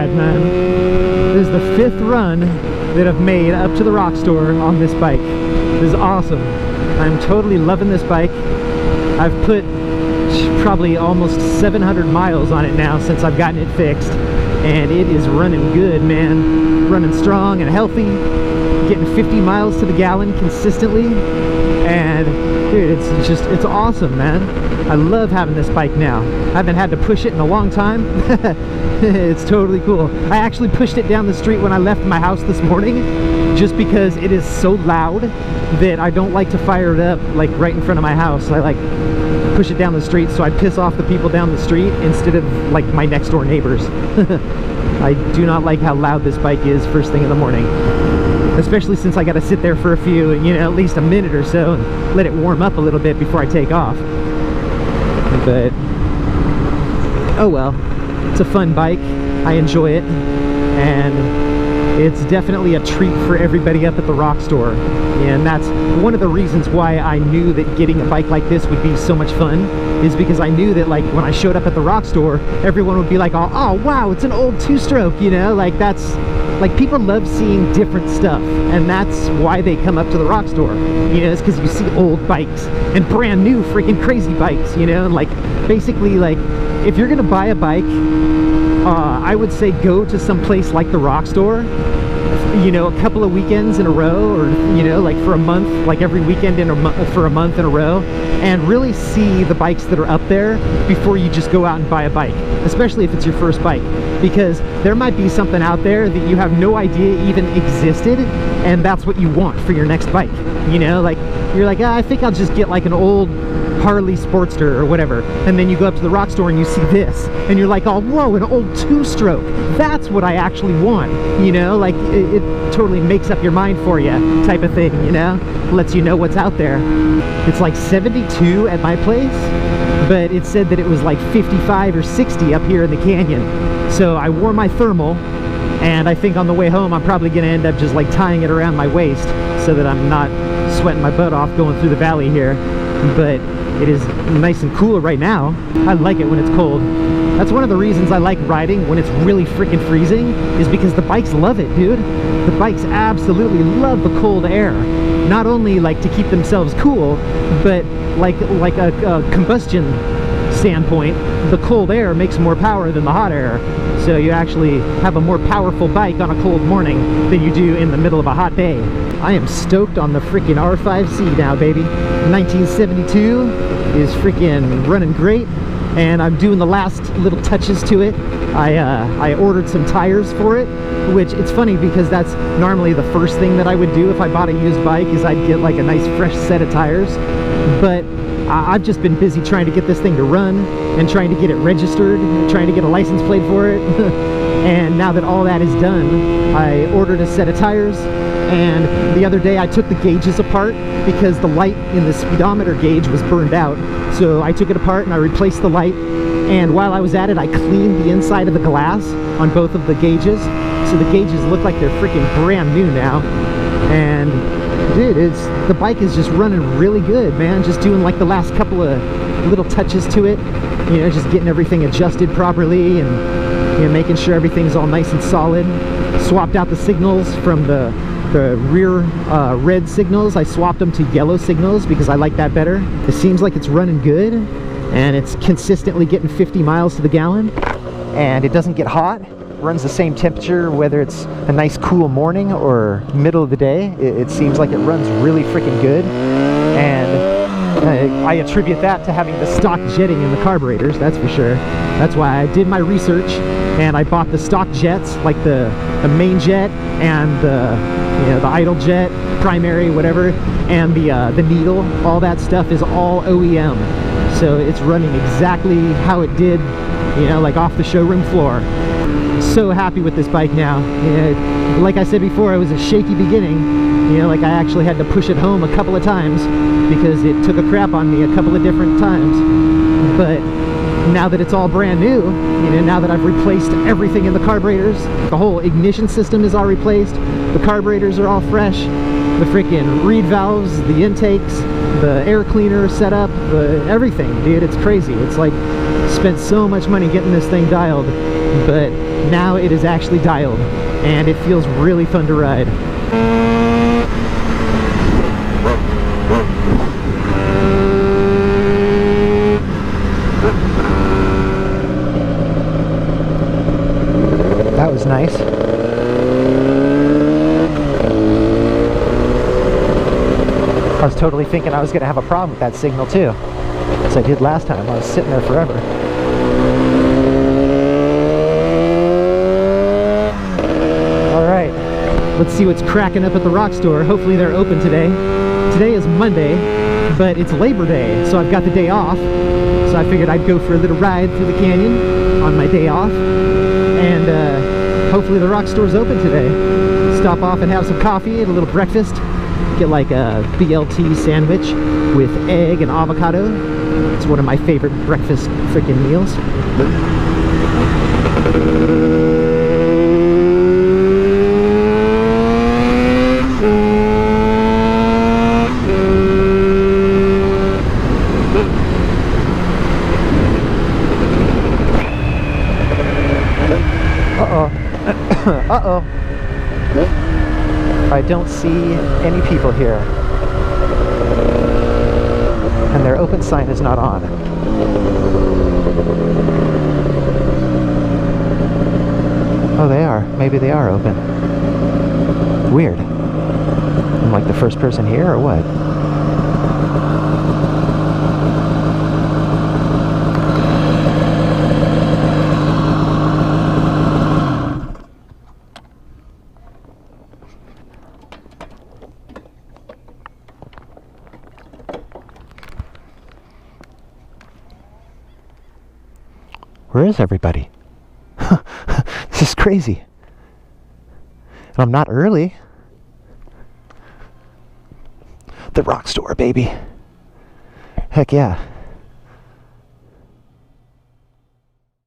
ride, man. This is the 5th run that I've made up to the rock store on this bike. This is awesome. I'm totally loving this bike. I've put probably almost 700 miles on it now since I've gotten it fixed, and it is running good, man. Running strong and healthy, getting 50 miles to the gallon consistently, and dude, it's awesome, man. I love having this bike now. I haven't had to push it in a long time. It's totally cool. I actually pushed it down the street when I left my house this morning, just because it is so loud that I don't like to fire it up like right in front of my house. I like push it down the street so I piss off the people down the street instead of like my next door neighbors. I do not like how loud this bike is first thing in the morning, especially since I got to sit there for a few, at least a minute or so and let it warm up a little bit before I take off. But oh well, it's a fun bike. I enjoy it, and it's definitely a treat for everybody up at the rock store. And that's one of the reasons why I knew that getting a bike like this would be so much fun, is because I knew that like when I showed up at the rock store, everyone would be like, oh wow, it's an old 2-stroke, like that's like, people love seeing different stuff, and that's why they come up to the rock store. It's because you see old bikes and brand new freaking crazy bikes, and like basically, like if you're gonna buy a bike, I would say go to some place like the rock store, a couple of weekends in a row, or like for a month, like every weekend for a month in a row, and really see the bikes that are up there before you just go out and buy a bike, especially if it's your first bike, because there might be something out there that you have no idea even existed, and that's what you want for your next bike. Like you're like, I think I'll just get like an old Harley Sportster or whatever, and then you go up to the rock store and you see this and you're like, oh whoa, an old 2-stroke, that's what I actually want. Like it totally makes up your mind for you type of thing, lets you know what's out there. It's like 72 at my place, but it said that it was like 55 or 60 up here in the canyon. So I wore my thermal, and I think on the way home I'm probably gonna end up just like tying it around my waist so that I'm not sweating my butt off going through the valley here. But it is nice and cool right now. I like it when it's cold. That's one of the reasons I like riding when it's really freaking freezing, is because the bikes love it, dude. The bikes absolutely love the cold air. Not only like to keep themselves cool, but like a combustion standpoint, the cold air makes more power than the hot air. So you actually have a more powerful bike on a cold morning than you do in the middle of a hot day. I am stoked on the freaking R5C now, baby. 1972 is freaking running great, and I'm doing the last little touches to it. I ordered some tires for it, which it's funny because that's normally the first thing that I would do if I bought a used bike, is I'd get like a nice fresh set of tires. But I've just been busy trying to get this thing to run and trying to get it registered, trying to get a license plate for it. And now that all that is done, I ordered a set of tires, and the other day I took the gauges apart because the light in the speedometer gauge was burned out. So I took it apart and I replaced the light, and while I was at it I cleaned the inside of the glass on both of the gauges, so the gauges look like they're freaking brand new now. And dude, the bike is just running really good, man. Just doing like the last couple of little touches to it, just getting everything adjusted properly, and making sure everything's all nice and solid. Swapped out the signals from the rear red signals. I swapped them to yellow signals because I like that better. It seems like it's running good, and it's consistently getting 50 miles to the gallon, and it doesn't get hot. Runs the same temperature whether it's a nice cool morning or middle of the day. It seems like it runs really freaking good, and I attribute that to having the stock jetting in the carburetors, that's for sure. That's why I did my research and I bought the stock jets, like the main jet and the idle jet, primary, whatever, and the needle. All that stuff is all OEM, so it's running exactly how it did, like off the showroom floor. So happy with this bike now. Like I said before, it was a shaky beginning. Like I actually had to push it home a couple of times because it took a crap on me a couple of different times. But now that it's all brand new, now that I've replaced everything in the carburetors, the whole ignition system is all replaced, the carburetors are all fresh, the freaking reed valves, the intakes, the air cleaner setup, everything, dude, it's crazy. It's like spent so much money getting this thing dialed, but now it is actually dialed, and it feels really fun to ride. That was nice. I was totally thinking I was going to have a problem with that signal too, as I did last time. I was sitting there forever. Alright, let's see what's cracking up at the rock store. Hopefully they're open today. Today is Monday, but it's Labor Day, so I've got the day off. So I figured I'd go for a little ride through the canyon on my day off. And hopefully the rock store's open today. Stop off and have some coffee and a little breakfast. Get like a BLT sandwich with egg and avocado. It's one of my favorite breakfast freaking meals. Uh-oh. Uh-oh. I don't see any people here. And their open sign is not on. Oh, they are. Maybe they are open. Weird. I'm like the first person here, or what? Where is everybody? This is crazy. And I'm not early. The rock store, baby. Heck yeah.